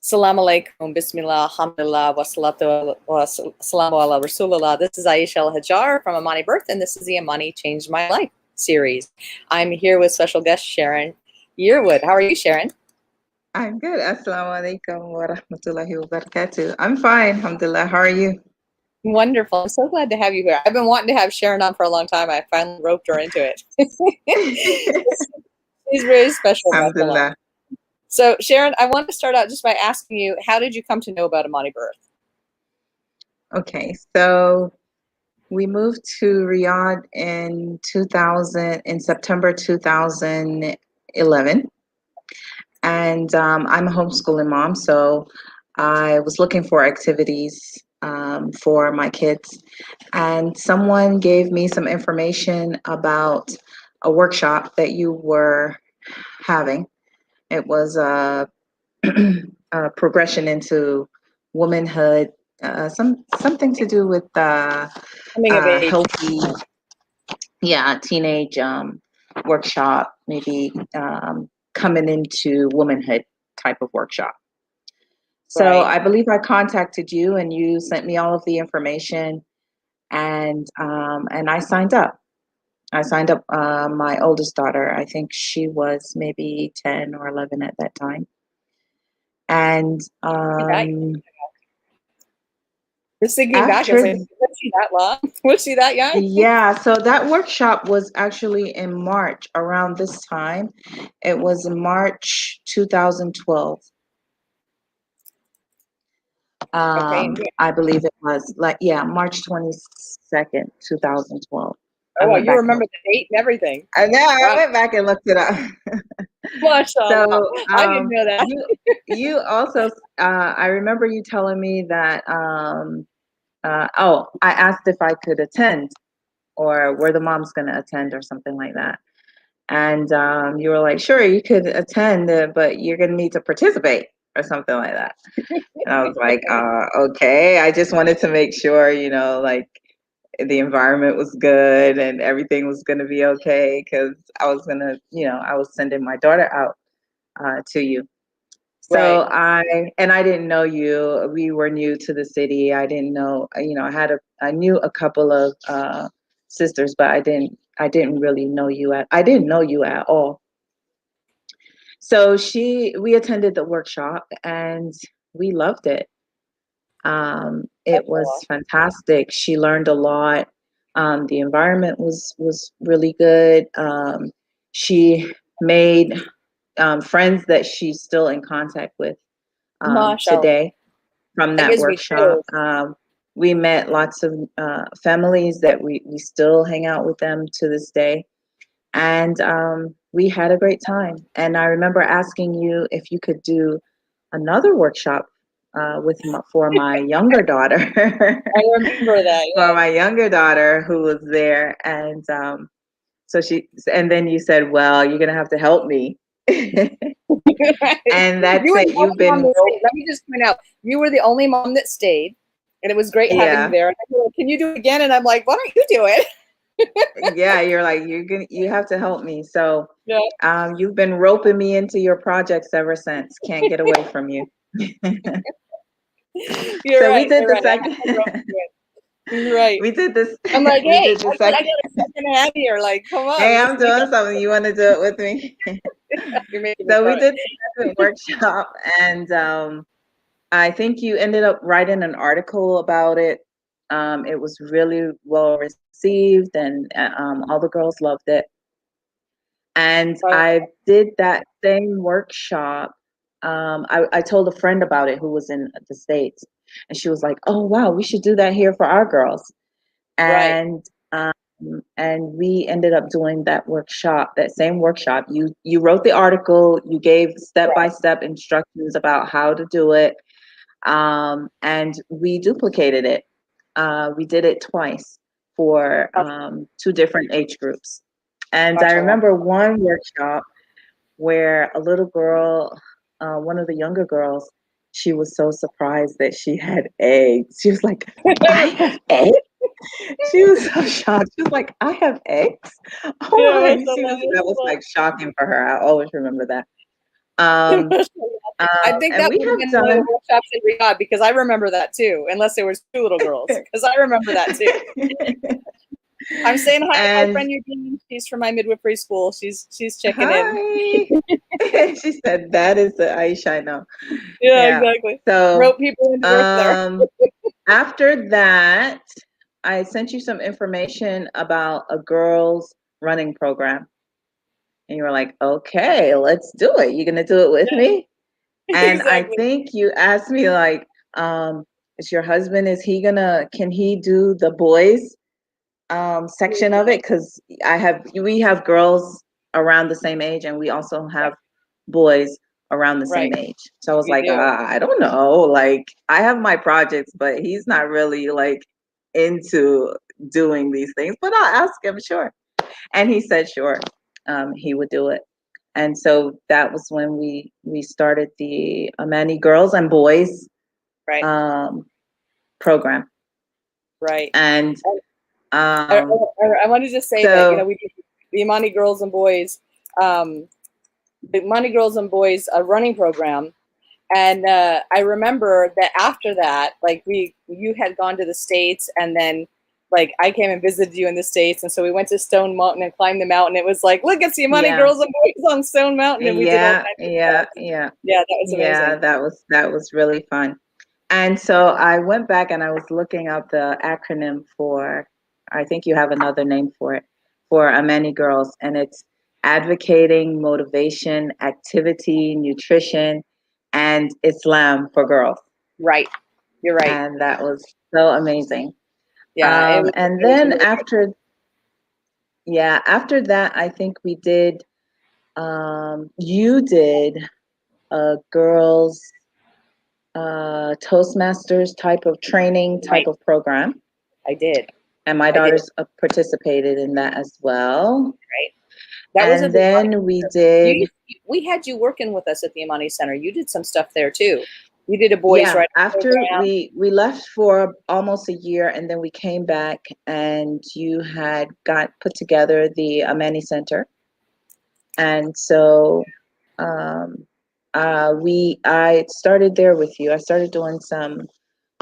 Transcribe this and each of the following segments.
Assalamu alaikum, bismillah, alhamdulillah, wassalatu wassalamu ala rasulullah. This is Aisha Al-Hajjar from Amani Birth, and this is the Amani Changed My Life series. I'm here with special guest Sharon Yearwood. How are you, Sharon? I'm good. Assalamu alaikum wa rahmatullahi wa barakatuh. I'm fine, alhamdulillah. How are you? Wonderful. I'm so glad to have you here. I've been wanting to have Sharon on for a long time. I finally roped her into it. She's very special. Alhamdulillah. So, Sharon, I want to start out just by asking you, how did you come to know about Amani Birth? Okay, so we moved to Riyadh in September 2011, and I'm a homeschooling mom, so I was looking for activities for my kids, and someone gave me some information about a workshop that you were having. It was a progression into womanhood, something to do with Coming of age. healthy, teenage workshop, maybe coming into womanhood type of workshop. So Right. I believe I contacted you, and you sent me all of the information, and I signed up. I signed up my oldest daughter. I think she was maybe 10 or 11 at that time. And just thinking back, it's like, was she that long? Was she that young? Yeah, so that workshop was actually in March, around this time. It was in March 2012. I believe it was March 22nd, 2012. Oh, you remember the date and everything. I know. Wow. I went back and looked it up. So I didn't know that. You also, I remember you telling me that, I asked if I could attend, or were the moms going to attend or something like that. And you were like, sure, you could attend, but you're going to need to participate or something like that. And I was like, okay. I just wanted to make sure, like the environment was good and everything was going to be okay, because I was going to, I was sending my daughter out to you. So right. I didn't know you. We were new to the city. I didn't know, I knew a couple of sisters, but I didn't really know you I didn't know you at all. So we attended the workshop and we loved it. It was fantastic. She learned a lot. The environment was really good. She made friends that she's still in contact with today from that workshop. We met lots of families that we still hang out with them to this day. And we had a great time. And I remember asking you if you could do another workshop for my younger daughter. I remember that. For my younger daughter who was there. And and then you said, well, you're going to have to help me. And that's it. You've been. Let me just point out, you were the only mom that stayed, and it was great having you there. And I go, can you do it again? And I'm like, why don't you do it? Yeah, you're like, you have to help me. So you've been roping me into your projects ever since. Can't get away from you. You're right. We did the second. Right. We did this. I'm like, hey, I got a second hand here. Like, come on. Hey, I'm doing something. You want to do it with me? So we did the second workshop, and I think you ended up writing an article about it. It was really well received, and all the girls loved it. And I did that same workshop. I told a friend about it who was in the States, and she was like, "Oh wow, we should do that here for our girls." And and we ended up doing that same workshop. You wrote the article, you gave step-by-step instructions about how to do it, and we duplicated it. We did it twice for 2 different age groups. And I remember one workshop where a little girl, one of the younger girls, she was so surprised that she had eggs. She was like, I have eggs? She was so shocked. She was like, I have eggs? Oh my. That was like shocking for her. I always remember that. Um, I think and that we would have have been one of done. the workshops in Riyadh because I remember that too, unless there was two little girls, because I remember that too. I'm saying hi to my And friend Eugene. She's from my midwifery school. She's checking in. hi. She said that is the Aisha I know. Yeah, Yeah. exactly. So Rope people into birth there. after that, I sent you some information about a girls running program. And you were like, okay, let's do it. You're gonna do it with me? And I Exactly. think you asked me like, is your husband, can he do the boys section of it? Because we have girls around the same age and we also have boys around the same Right. age. So I was You like, do. I don't know. Like I have my projects, but he's not really like into doing these things. But I'll ask him, sure. And he said, sure, he would do it. And so that was when we started the Amani Girls and Boys Right. program. Right. And I wanted to say that, so we did the Imani Girls and Boys, the Imani Girls and Boys running program. And I remember that after that, like you had gone to the States, and then like I came and visited you in the States, and so we went to Stone Mountain and climbed the mountain. It was like, look, it's the Imani yeah, Girls and Boys on Stone Mountain, and we did all kinds of stuff. yeah. Yeah, that was Yeah, amazing. that was really fun. And so I went back and I was looking up the acronym for, I think you have another name for it, for Amani Girls, and it's Advocating Motivation, Activity, Nutrition, and Islam for Girls. Right, you're right. And that was so amazing. Yeah, And it was then really after that, I think we did, you did a girls Toastmasters type of training type right. of program. I did. And my I did. daughters participated in that as well. Right. That was a And big then we did. we had you working with us at the Imani Center. You did some stuff there too. You did a boys' Yeah, writing after program. we left for almost a year and then we came back and you had got put together the Amani Center. And so I started there with you. I started doing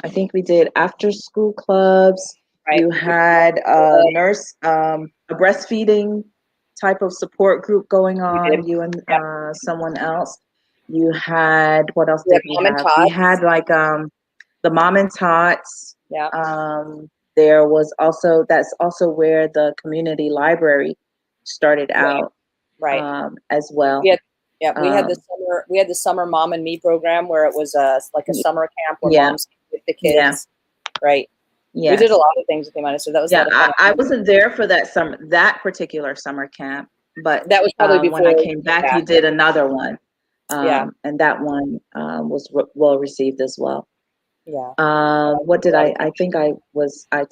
I think we did after school clubs. Right. You had a nurse, a breastfeeding type of support group going on, you and someone else. You had, what else did we Mom and have? We Tots. had like the Mom and Tots. Yeah. There was also, that's also where the community library started out. Right. As well. We had the summer Mom and Me program where it was like a summer camp where moms with the kids. Yeah. Right. Yeah. We did a lot of things with the Imani, so that was a lot of fun. I wasn't there for that particular summer camp, but that was probably before when I came back, you did another one. And that one was well received as well. Yeah. What did I think I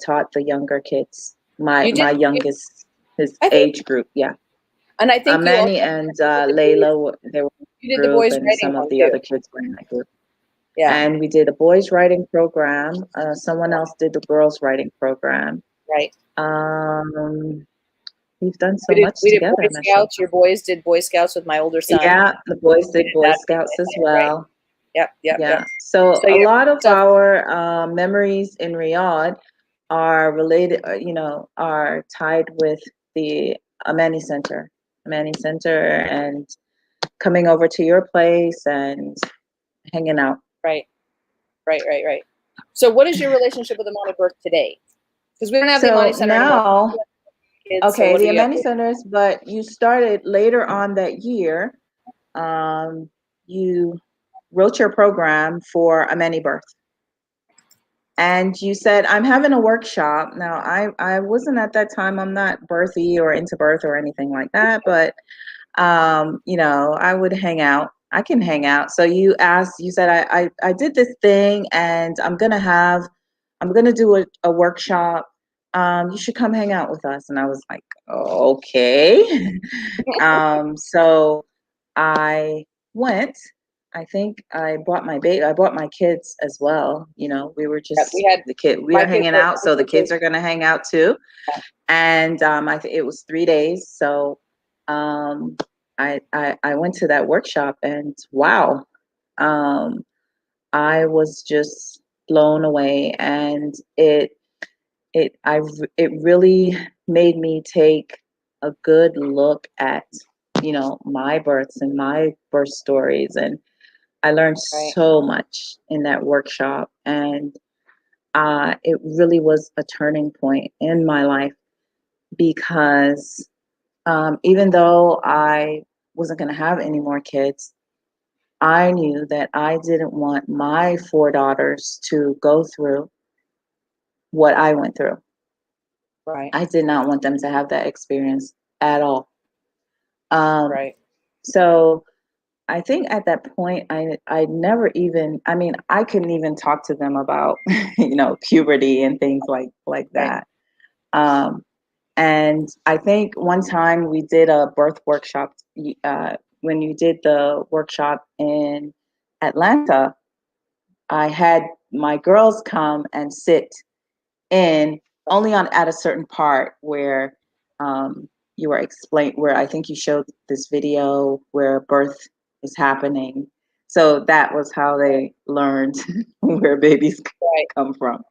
taught the younger kids, my youngest, his age group. Yeah. And I think Amani and Layla, they were you did the boys' and writing some of one the too. other kids were in that group. Yeah. And we did a boys' writing program. Someone else did the girls' writing program. Right. We've done so much together. We did Boy Scouts. Your boys did Boy Scouts with my older son. Yeah, the boys did Boy Scouts as well. Right. Yep. So a lot of our memories in Riyadh are related, are tied with the Amani Center. And coming over to your place and hanging out. Right. So what is your relationship with Imani Burke today? Because we don't have the Imani Center now, anymore. Okay, so the Amani Centers, but you started later on that year. You wrote your program for Amani Birth. And you said, I'm having a workshop. Now, I wasn't at that time, I'm not birthy or into birth or anything like that, but, I would hang out. I can hang out. So you said, I did this thing and I'm going to do a workshop. You should come hang out with us. And I was like, okay. So I went. I think I brought my kids as well. We were just we were hanging out, so the kids are gonna hang out too. And it was 3 days. So I went to that workshop, and wow, um, I was just blown away, and it really made me take a good look at, my births and my birth stories, and I learned Right. so much in that workshop, and it really was a turning point in my life because even though I wasn't going to have any more kids, I knew that I didn't want my four daughters to go through what I went through. Right. I did not want them to have that experience at all. Right. So I think at that point, I never even, I mean, I couldn't even talk to them about, puberty and things like Right. that. Um, and I think one time we did a birth workshop. When you did the workshop in Atlanta, I had my girls come and sit in only on at a certain part where you were explain where I think you showed this video where birth is happening. So that was how they learned where babies Right. come from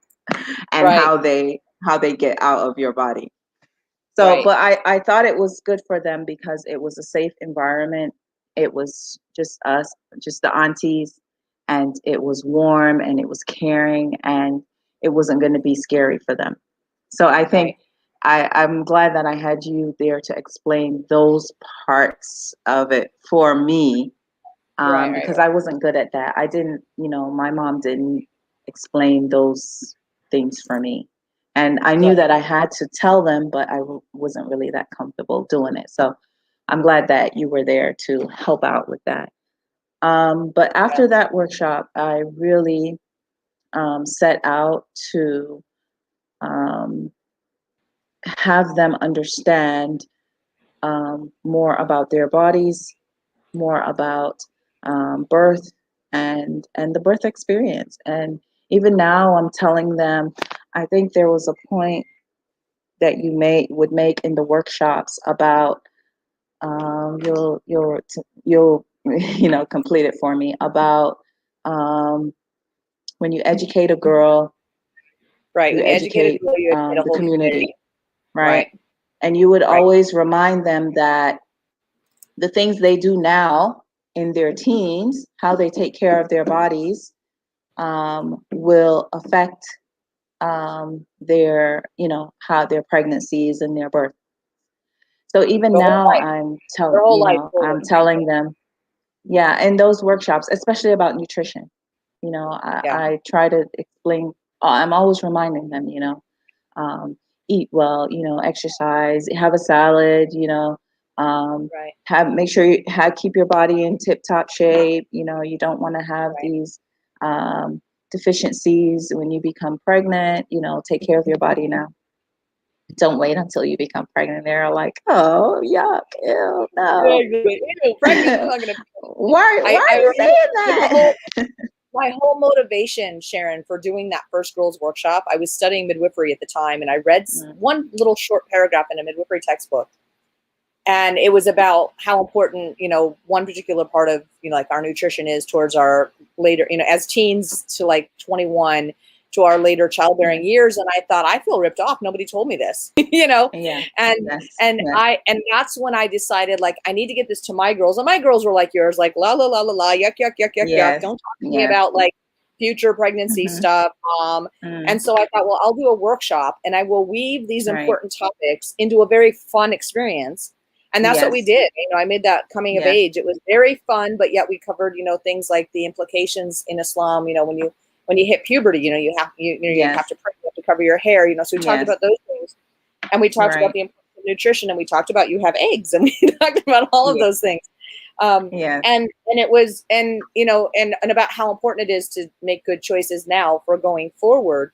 and Right. how they get out of your body. So, Right. but I thought it was good for them because it was a safe environment. It was just us, just the aunties, and it was warm and it was caring and it wasn't going to be scary for them. So I think I'm glad that I had you there to explain those parts of it for me, Right. Right. because I wasn't good at that. I didn't, my mom didn't explain those things for me. And I knew Right. that I had to tell them, but wasn't really that comfortable doing it. So I'm glad that you were there to help out with that. But after that workshop, I really set out to um, have them understand more about their bodies, more about birth and the birth experience. And even now, I'm telling them. I think there was a point that you would make in the workshops about you'll complete it for me about when you educate a girl, Right. you When you educate a educate girl, you educate a the whole community. community, right? Right. And you would Right. always remind them that the things they do now in their teens, how they take care of their bodies, will affect their, how their pregnancies and their birth. So even The whole now, life. Their whole life I'm forward. telling them, yeah, in those workshops, especially about nutrition, Yeah. I try to explain. I'm always reminding them, eat well, exercise, have a salad, Right. make sure you keep your body in tip top shape. You don't want to have Right. these deficiencies when you become pregnant. Take care of your body now. Don't wait until you become pregnant. They're like, oh, yuck, ew, no. Ew, pregnant. I'm not gonna. Why I are you remember saying that? my whole motivation, Sharon, for doing that first girls workshop. I was studying midwifery at the time, and I read one little short paragraph in a midwifery textbook, and it was about how important one particular part of like our nutrition is towards our later as teens to like 21 to our later childbearing years. And I thought, I feel ripped off, nobody told me this. Yeah. and Yes. and Yes. and that's when I decided, like, I need to get this to my girls. And my girls were like yours, like la la la la la, yuck yuck yuck yuck yuck, Yes. don't talk to me Yes. about like future pregnancy stuff, mom. And so I thought, well, I'll do a workshop and I will weave these important topics into a very fun experience. And that's what we did. I made that coming of age. It was very fun, but yet we covered, things like the implications in Islam. When you hit puberty, you have you have to pray, you have to cover your hair. So we talked about those things, and we talked about the importance of nutrition, and we talked about you have eggs, and we talked about all of those things. And it was and about how important it is to make good choices now for going forward,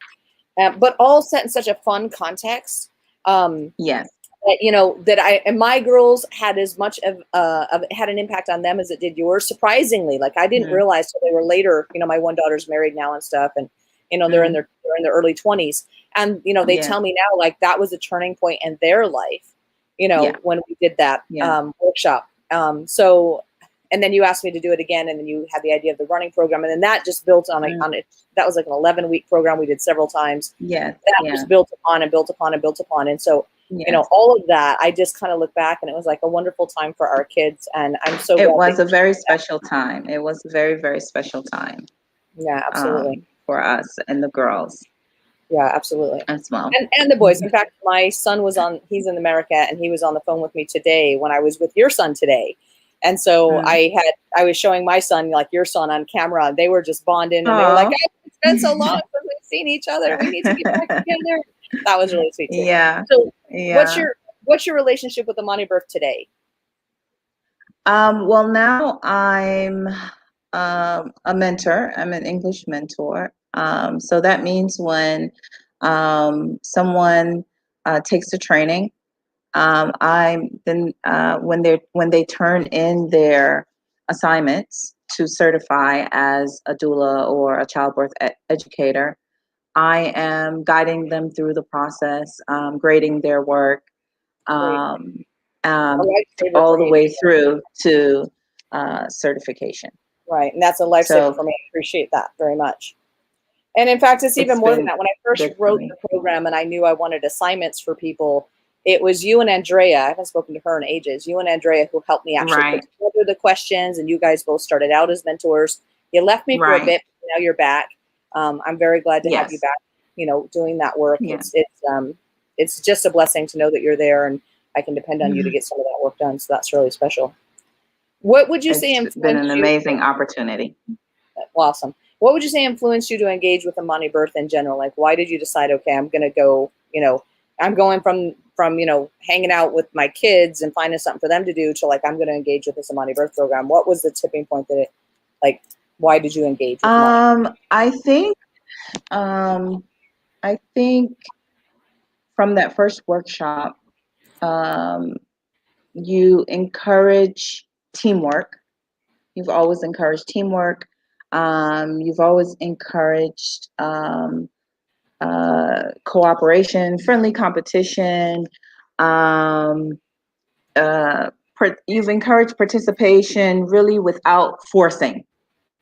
but all set in such a fun context. That I and my girls had as much of had an impact on them as it did yours. Surprisingly, like I didn't realize till they were later. My one daughter's married now and stuff, and they're in their early 20s, and they tell me now, like, that was a turning point in their life. When we did that workshop, So, and then you asked me to do it again, and then you had the idea of the running program, and then that just built on it. That was like an 11-week program we did several times. Yes. That was built upon and built upon and built upon. And so, you know, all of that, I just kind of look back, and it was like a wonderful time for our kids. And I'm so glad it was a very special time. It was a very, very special time. Yeah, absolutely. For us and the girls. Yeah, absolutely. As well. And the boys. In fact, my son he's in America, and he was on the phone with me today when I was with your son today. And so I was showing my son, like your son, on camera. They were just bonding, and they were like, "Oh, it's been so long since we've seen each other. We need to get back together." That was really sweet too. Yeah. So what's your relationship with Amani Birth today? Well, now I'm a mentor. I'm an English mentor. So that means when someone takes the training, when they turn in their assignments to certify as a doula or a childbirth educator, I am guiding them through the process, grading their work, all the way through to certification. Right, and that's a lifesaver for me. I appreciate that very much. And in fact, it's even more than that. When I first wrote the program and I knew I wanted assignments for people, it was you and Andrea. I haven't spoken to her in ages. You and Andrea who helped me actually put together the questions, and you guys both started out as mentors. You left me for a bit, but now you're back. I'm very glad to have you back, you know, doing that work. It's just a blessing to know that you're there, and I can depend on you to get some of that work done. So that's really special. What would you say influenced you? It's been an amazing opportunity. Awesome. What would you say influenced you to engage with Amani Birth in general? Like, why did you decide, okay, I'm going to go, you know, I'm going from, you know, hanging out with my kids and finding something for them to do to like, I'm going to engage with this Amani Birth program. What was the tipping point that it, like, why did you engage with Amani? I think from that first workshop, you encourage teamwork. You've always encouraged teamwork. You've always encouraged cooperation, friendly competition. You've encouraged participation really without forcing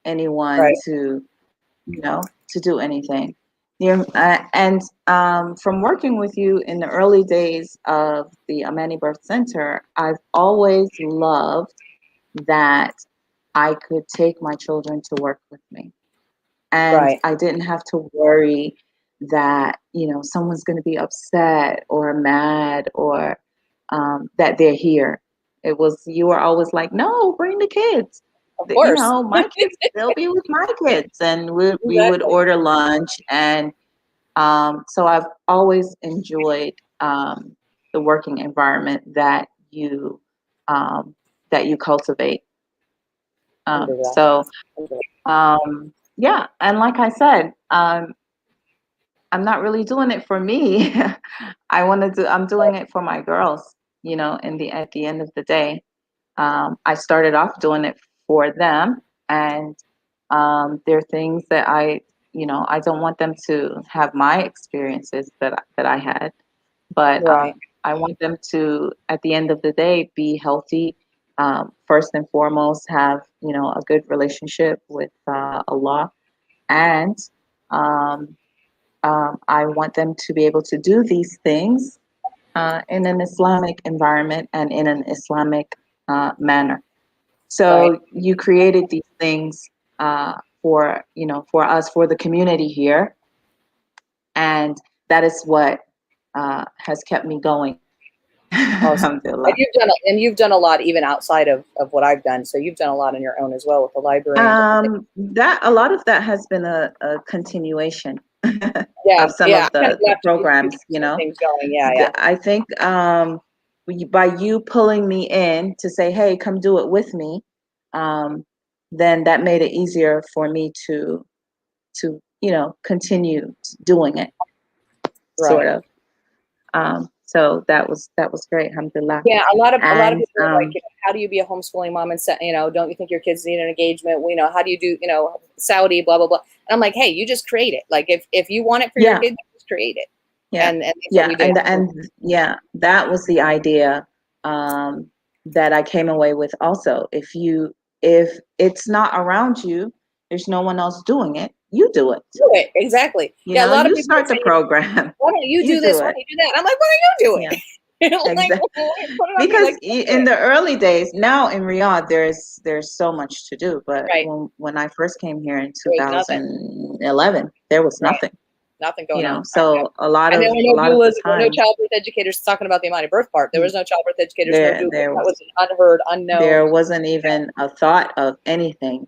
anyone to, you know, to do anything. And from working with you in the early days of the Amani Birth Center, I've always loved that I could take my children to work with me. And I didn't have to worry that, you know, someone's going to be upset or mad or that they're here. It was, you were always like, no, bring the kids. Of course. You know, my kids, they'll be with my kids. And we would order lunch. And so I've always enjoyed the working environment that you cultivate. Yeah, and like I said, I'm not really doing it for me. I'm doing it for my girls, you know, at the end of the day. I started off doing it for them, and there are things that I don't want them to have my experiences that I had, but I want them to, at the end of the day, be healthy. First and foremost, have, you know, a good relationship with Allah, and I want them to be able to do these things in an Islamic environment and in an Islamic manner. So you created these things for us, for the community here, and that is what has kept me going. Awesome. And you've done a lot even outside of what I've done. So you've done a lot on your own as well with the library. That a lot of that has been a continuation of some of the programs, you know. I think by you pulling me in to say, hey, come do it with me, then that made it easier for me to you know, continue doing it, sort of. So that was great. Alhamdulillah. Yeah, a lot of people are like, you know, how do you be a homeschooling mom and you know, don't you think your kids need an engagement? You know, how do you do, you know, Saudi, blah blah blah. And I'm like, hey, you just create it. Like if you want it for your kids, just create it. Yeah, and that was the idea. that I came away with also. If it's not around you, there's no one else doing it. You do it. Do it. Exactly. You Yeah, a know, lot of you people start the say, program. why don't you You do this? do Why it. don't you do that? I'm like, why don't you do Yeah. it? Like, Exactly. put it on me, Because like, do in it. the early days, now in Riyadh, there's so much to do. But Right. when I first came here in There was nothing. 2011, there was Right. nothing. Nothing You going know, on. so a lot And of there were no the doulas, there were no time childbirth educators talking about the Amani birth part. There was no childbirth educators, no doulas. there That was an unheard, unknown. there wasn't even a thought of anything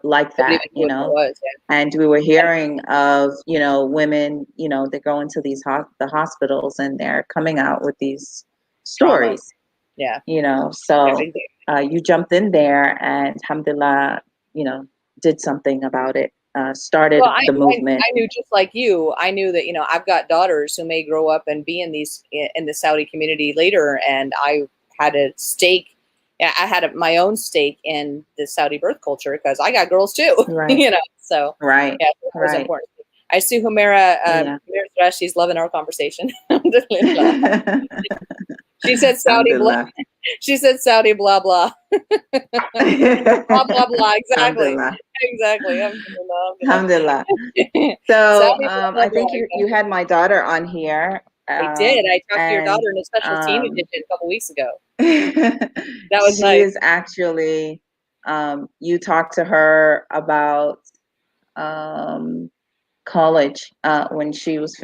like Nobody that, even knew you what it know. was. And we were hearing of, you know, women, you know, they go into these the hospitals and they're coming out with these Trauma. stories, Yeah. you know. So you jumped in there and alhamdulillah, you know, did something about it, started Well, the movement. I knew, just like you, I knew that, you know, I've got daughters who may grow up and be in the Saudi community later, and I had a stake. Yeah, I had my own stake in the Saudi birth culture because I got girls too, Right. you know. So Right. yeah, it was Right. important. I see Humaira. Yeah. She's loving our conversation. She said Saudi blah. She said Saudi blah blah. Blah blah blah. Exactly. Alhamdulillah. Exactly. Alhamdulillah. So I think you had my daughter on here. I did. I talked to your daughter in a special team edition a couple weeks ago. That was nice. She is actually. You talked to her about college when she was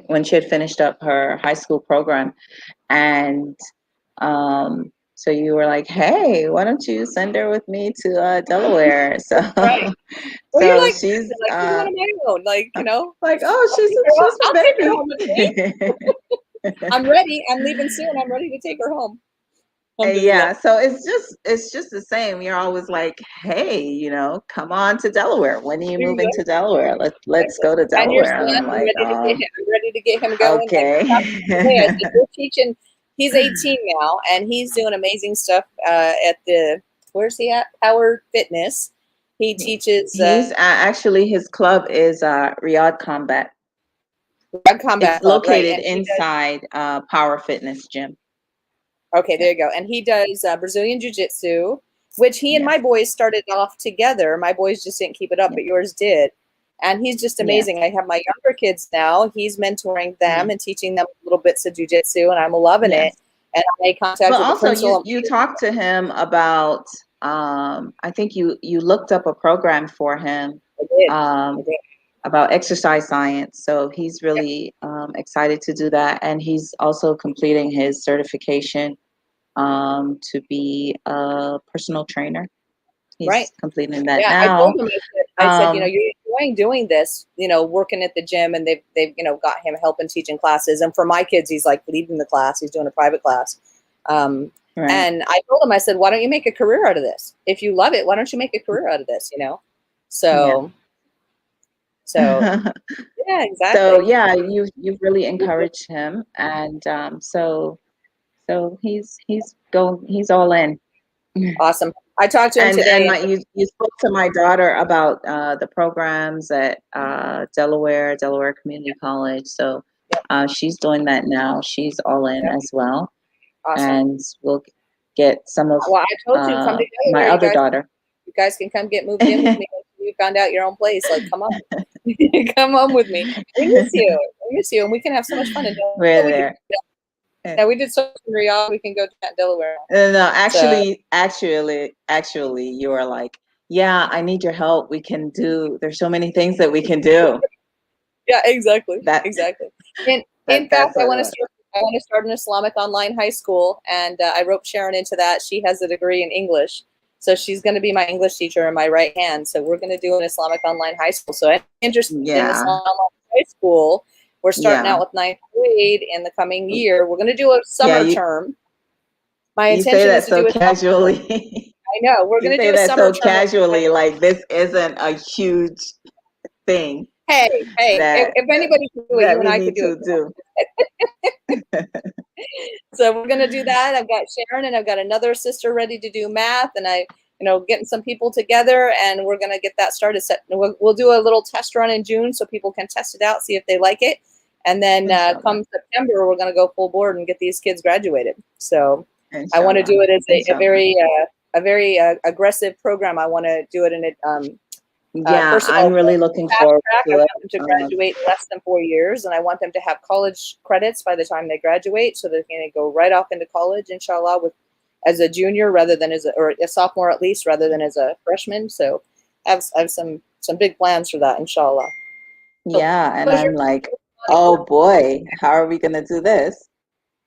when she had finished up her high school program, and so you were like, "Hey, why don't you send her with me to Delaware?" So, right. Well, so you're like, she's like on my own, like, you know, like, "Oh, she's a baby." I'm ready. I'm leaving soon. I'm ready to take her home. Yeah, so it's just the same. You're always like, "Hey, you know, come on to Delaware. When are you moving to Delaware? Let's go to Delaware." And I'm like, I'm ready to get him going. Okay. Like, we're teaching. He's 18 now, and he's doing amazing stuff at where's he at? Power Fitness. He teaches. He's actually, his club is Riyadh Combat. Riyadh Combat It's located inside Power Fitness Gym. Okay, there you go. And he does Brazilian Jiu-Jitsu, which he and my boys started off together. My boys just didn't keep it up, but yours did. And he's just amazing. I have my younger kids now. He's mentoring them and teaching them little bits of Jiu-Jitsu, and I'm loving it. And I made contact with the principal. Also, you talked to him about, I think you looked up a program for him. I did. About exercise science. So he's really excited to do that. And he's also completing his certification to be a personal trainer. He's completing that now. I told him, I said, you know, you're enjoying doing this, you know, working at the gym, and they've you know, got him helping teaching classes. And for my kids, he's like leading the class. He's doing a private class. And I told him, I said, why don't you make a career out of this? If you love it, why don't you make a career out of this, you know? So yeah, exactly. So yeah, you've really encouraged him, and so he's all in. Awesome. I talked to him today. And you spoke to my daughter about the programs at Delaware Community College. So she's doing that now. She's all in as well. Awesome. And we'll get some of I told you, come together, my other daughter. You guys can come get moved in with me. You found out your own place. Like, come on. Come home with me. We miss you. We miss you. And we can have so much fun in Delaware. We're there. Yeah, we did so much in Riyadh. We can go to Delaware. No, actually, you are like, yeah, I need your help. There's so many things that we can do. Yeah, exactly. Exactly. In fact, I want to start an Islamic online high school, and I roped Sharon into that. She has a degree in English, so she's going to be my English teacher in my right hand. So we're going to do an Islamic online high school. So I'm interested in Islamic online high school. We're starting out with 9th grade in the coming year. We're going to do a summer term. My intention is to do it casually. I know. We're going to do a summer term casually, like this isn't a huge thing. Hey, if anybody can do it, you and I could do it. So we're going to do that. I've got Sharon and I've got another sister ready to do math, and getting some people together, and we're going to get that started. We'll do a little test run in June so people can test it out, see if they like it. And then come September, we're going to go full board and get these kids graduated. So I want to Inshallah. do it as a Inshallah. very aggressive program. I want to do it in it. Yeah, First of I'm all, really looking fast forward track. I to it. want them to graduate in less than 4 years, and I want them to have college credits by the time they graduate, so they can go right off into college, inshallah, with as a junior rather than or a sophomore at least, rather than as a freshman. So, I have some big plans for that, inshallah. So, Yeah, and pleasure. I'm like, oh boy, how are we gonna do this?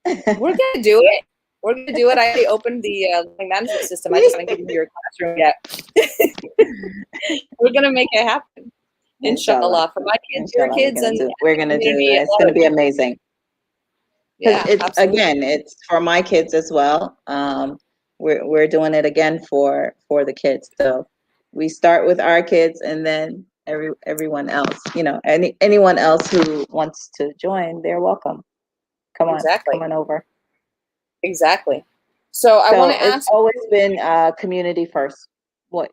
We're gonna do it. We're gonna do it. I already opened the learning management system. I just haven't given you your classroom yet. We're gonna make it happen. Inshallah. Inshallah, for my kids, your Inshallah, kids, and we're gonna do community it. at It's gonna large. be amazing. Because Yeah, it's absolutely. again, it's for my kids as well. We're doing it again for the kids. So we start with our kids, and then everyone else. You know, anyone else who wants to join, they're welcome. Exactly. Come on over. Exactly. So I want So to it's ask. always been community first.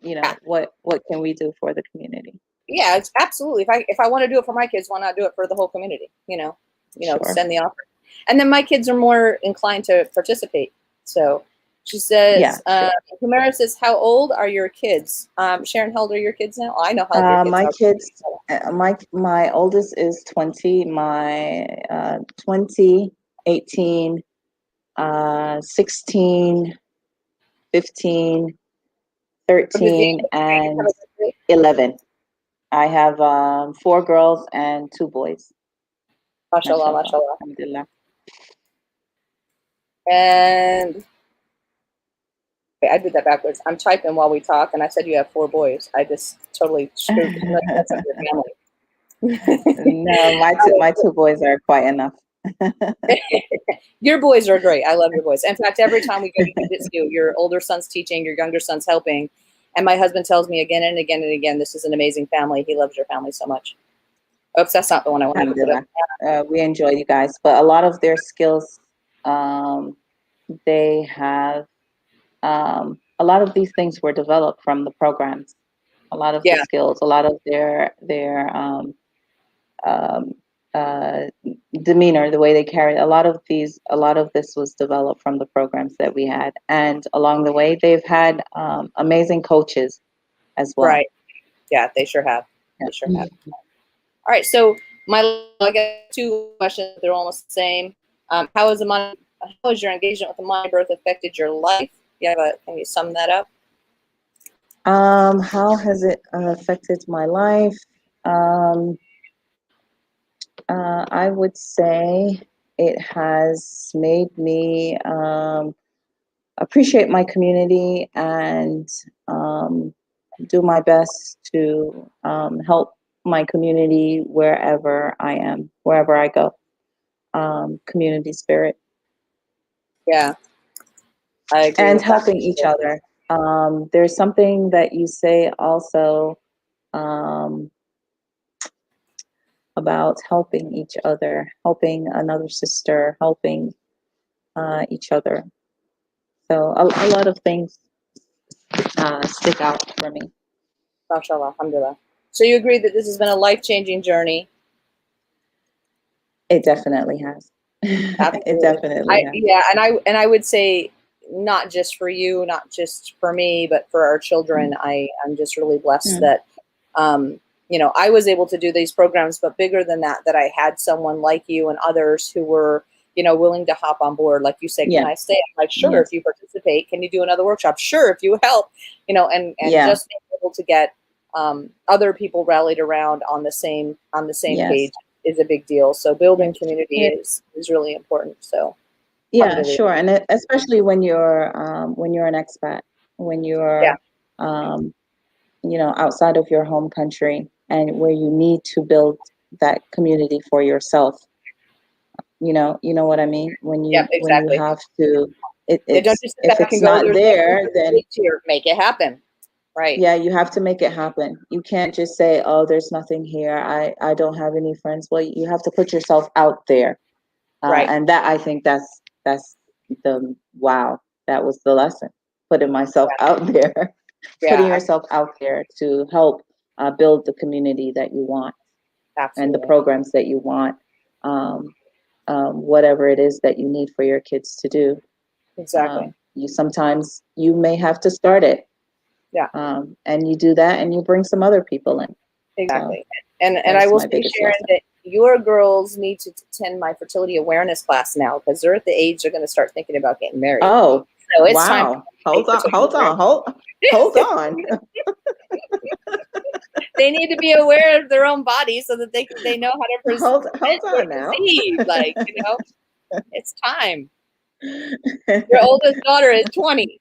Yeah, What can we do for the community? yeah, it's absolutely. If I want to do it for my kids, why not do it for the whole community? Sure. Extend the offer. And then my kids are more inclined to participate. So she Yeah, says, sure. Humera says, how old are your kids? Sharon, how old are your kids now? I know how old your kids My are. kids, my oldest is 20, my 20, 18, 16, 15, What does the 13, and 11. I have 4 girls and 2 boys. Mashallah, Mashallah. mashallah. Alhamdulillah. And okay, I did that backwards. I'm typing while we talk, and I said you have 4 boys. I just totally screwed. That's up your family. No, my 2 boys are quite enough. Your boys are great. I love your boys. In fact, every time we go to jiu-jitsu, your older son's teaching, your younger son's helping. And my husband tells me again and again and again, this is an amazing family. He loves your family so much. Oops, that's not the one I wanted to put up. We enjoy you guys, but a lot of their skills, they have, a lot of these things were developed from the programs. A lot of the Yeah, skills, a lot of their um, uh, demeanor, the way they carry. A lot of this was developed from the programs that we had, and along the way, they've had amazing coaches as well. right. Yeah, they sure have. Yeah. They sure have. All right, so I got 2 questions. They're almost the same. How has your engagement with the Amani birth affected your life? Can you sum that up? How has it affected my life? I would say it has made me appreciate my community and do my best to help my community wherever I am, wherever I go. Community spirit. Yeah, I agree And with that. helping each other. There's something that you say also um, about helping each other, helping another sister, helping each other. So a lot of things stick out for me. MashaAllah, alhamdulillah. So you agree that this has been a life-changing journey? It definitely has. It definitely has. Yeah, and I would say not just for you, not just for me, but for our children. I'm just really blessed that I was able to do these programs, but bigger than that, that I had someone like you and others who were, willing to hop on board. Like you said, can I stay? I'm like, sure, Yes. if you participate. Can you do another workshop? Sure, if you help. And Yeah. just being able to get other people rallied around on the same Yes. page is a big deal. So building community is really important. So yeah, sure, and especially when you're an expat, when you're outside of your home country, and where you need to build that community for yourself. You know what I mean? When you exactly. have to, don't just sit if back it's and go, not there, then make it happen. Right. Yeah, you have to make it happen. You can't just say, "Oh, there's nothing here. I don't have any friends." Well, you have to put yourself out there, right. And that, I think that's the wow. That was the lesson. Putting myself out there, putting yourself out there to help build the community that you want. Absolutely. And the programs that you want, whatever it is that you need for your kids to do. Exactly. You may have to start it. Yeah. And you do that, and you bring some other people in. Exactly. And I that's will my say, biggest Sharon, lesson. that your girls need to attend my fertility awareness class now, because they're at the age they're going to start thinking about getting married. Oh, so it's time. wow. Hold on. They need to be aware of their own body so that they know how to hold on now. conceive. Like, it's time. Your oldest daughter is 20.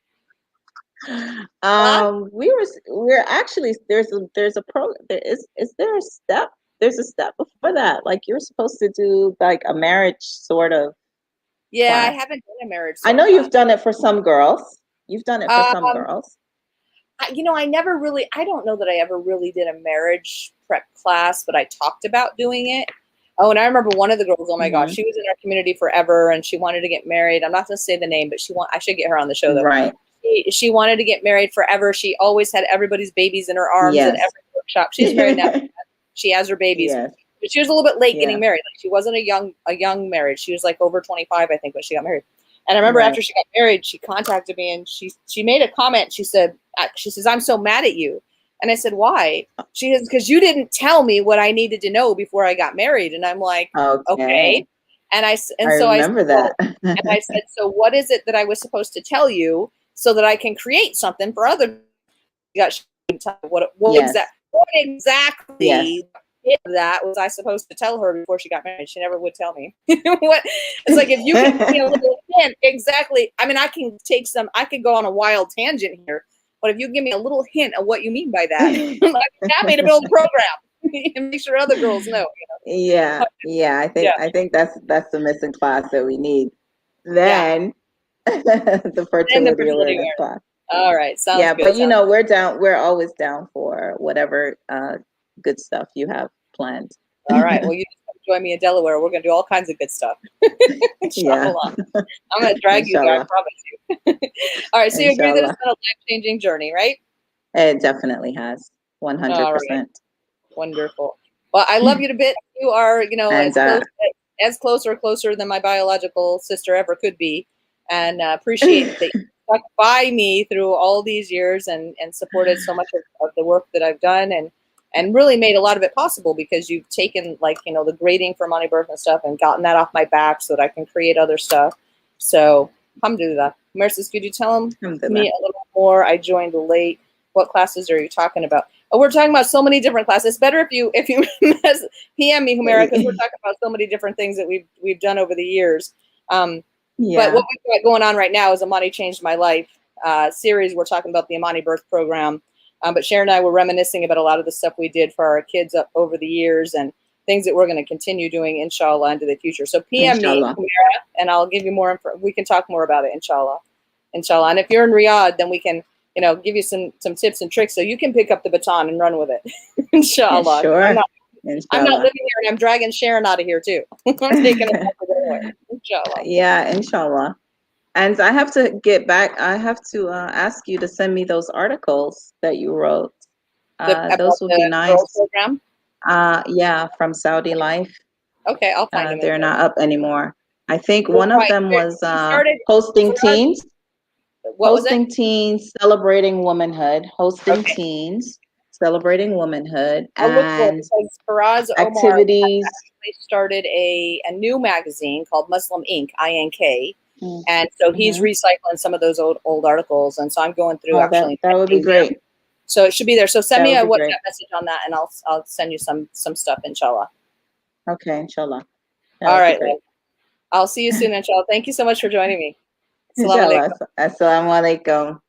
We're actually, there's a pro, is there a step? There's a step before that. Like, you're supposed to do like a marriage sort of Yeah, class. I haven't done a marriage. I know you've done it for some girls. You've done it for some Um, girls. I never really, I don't know that I ever really did a marriage prep class, but I talked about doing it. Oh, and I remember one of the girls, oh my gosh, she was in our community forever and she wanted to get married. I'm not going to say the name, but I should get her on the show though. Right. She wanted to get married forever. She always had everybody's babies in her arms at every workshop. She's married now. She has her babies. Yes. But she was a little bit late getting married. Like, she wasn't a young marriage. She was like over 25, I think, when she got married. And I remember after she got married, she contacted me and she made a comment. She says, I'm so mad at you. And I said, why? She says, because you didn't tell me what I needed to know before I got married. And I'm like, okay. And I remember that. And I said, so what is it that I was supposed to tell you so that I can create something for other? What exactly that was I supposed to tell her before she got married? She never would tell me. It's like, if you can give me a little hint, exactly. I mean, I could go on a wild tangent here, but if you give me a little hint of what you mean by that, I'm happy to build a program and make sure other girls know. Yeah. I think that's the missing class that we need. Then the fertility awareness class. All right, sounds good. But we're always down for whatever good stuff you have planned. All right, well, you join me in Delaware. We're going to do all kinds of good stuff. I'm going to drag you there, I promise you. All right, so you agree that it's been a life-changing journey, right? It definitely has, 100%. Right. Wonderful. Well, I love you to bits. You are, as close or closer than my biological sister ever could be, and appreciate that you stuck by me through all these years and supported so much of the work that I've done and really made a lot of it possible, because you've taken the grading for Amani Birth and stuff and gotten that off my back so that I can create other stuff. So alhamdulillah. Mercedes, could you tell me a little more? I joined late. What classes are you talking about? Oh, we're talking about so many different classes. It's better if you PM me, Humera, because we're talking about so many different things that we've done over the years. But what we've got going on right now is Amani Changed My Life series. We're talking about the Amani Birth Program. But Sharon and I were reminiscing about a lot of the stuff we did for our kids up over the years and things that we're going to continue doing, inshallah, into the future. So PM me, Humera, and I'll give you more info. We can talk more about it, inshallah. And if you're in Riyadh, then we can, give you some tips and tricks so you can pick up the baton and run with it, inshallah. Sure. I'm not living here, and I'm dragging Sharon out of here too. I'm taking it back away, inshallah. Yeah, inshallah. And I have to get back. I have to ask you to send me those articles that you wrote. Those would be nice. Program? Yeah, from Saudi Life. Okay, I'll find them. They're not up anymore. I think one of them was hosting teens. Hosting teens, celebrating womanhood. Hosting teens, celebrating womanhood, and Faraz activities. They started a new magazine called Muslim Inc. INK. And so he's recycling some of those old articles, and so I'm going through actually. That would be great. So it should be there. So send me a WhatsApp message on that, and I'll send you some stuff, inshallah. Okay, inshallah. All right, I'll see you soon, inshallah. Thank you so much for joining me. Assalamu alaikum.